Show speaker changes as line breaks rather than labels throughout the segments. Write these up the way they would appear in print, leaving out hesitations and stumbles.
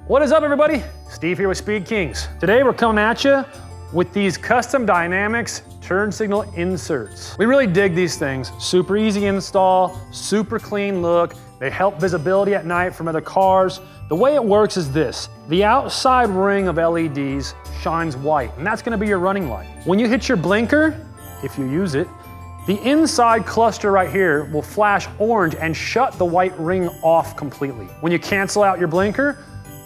What is up, everybody? Steve here with Speed Kings. Today we're coming at you with these custom dynamics turn signal inserts. We really dig these things. Super easy install, super clean look. They help visibility at night from other cars. The way it works is this. The outside ring of LEDs shines white, and that's gonna be your running light. When you hit your blinker, if you use it, the inside cluster right here will flash orange and shut the white ring off completely. When you cancel out your blinker,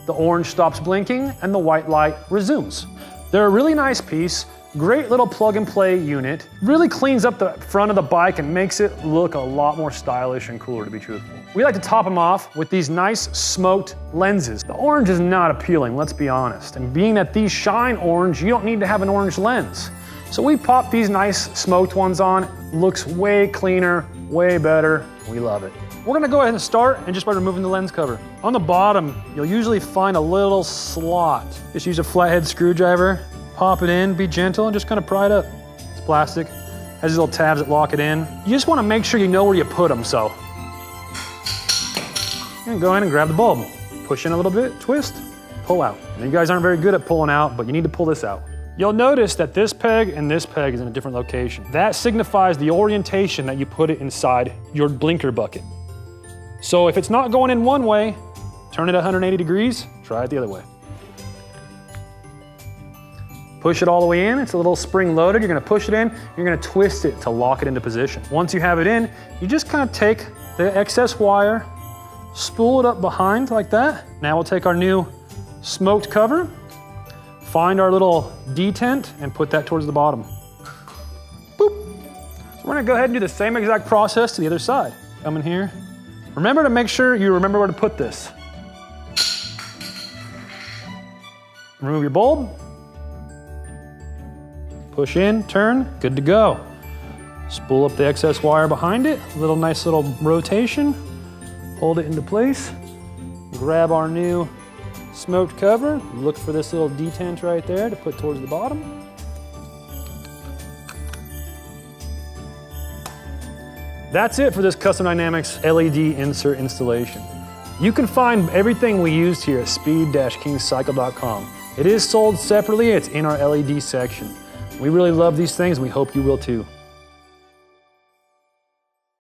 the orange stops blinking and the white light resumes. They're a really nice piece, great little plug and play unit. Really cleans up the front of the bike and makes it look a lot more stylish and cooler, to be truthful. We like to top them off with these nice smoked lenses. The orange is not appealing, let's be honest. And being that these shine orange, you don't need to have an orange lens. So we pop these nice smoked ones on. Looks way cleaner, way better. We love it. We're gonna go ahead and start and just by removing the lens cover. On the bottom, you'll usually find a little slot. Just use a flathead screwdriver, pop it in, be gentle, and just kind of pry it up. It's plastic, has these little tabs that lock it in. You just wanna make sure you know where you put them, so. And go in and grab the bulb. Push in a little bit, twist, pull out. Now, you guys aren't very good at pulling out, but you need to pull this out. You'll notice that this peg and this peg is in a different location. That signifies the orientation that you put it inside your blinker bucket. So if it's not going in one way, turn it 180 degrees, try it the other way. Push it all the way in, it's a little spring loaded, you're gonna push it in, you're gonna twist it to lock it into position. Once you have it in, you just kind of take the excess wire, spool it up behind like that. Now we'll take our new smoked cover, find our little detent and put that towards the bottom. Boop. So we're gonna go ahead and do the same exact process to the other side. Come in here. Remember to make sure you remember where to put this. Remove your bulb. Push in, turn, good to go. Spool up the excess wire behind it. Nice little rotation. Hold it into place. Grab our new smoked cover. Look for this little detent right there to put towards the bottom. That's it for this Custom Dynamics LED insert installation. You can find everything we used here at speed-kingscycle.com. It is sold separately, it's in our LED section. We really love these things and we hope you will too.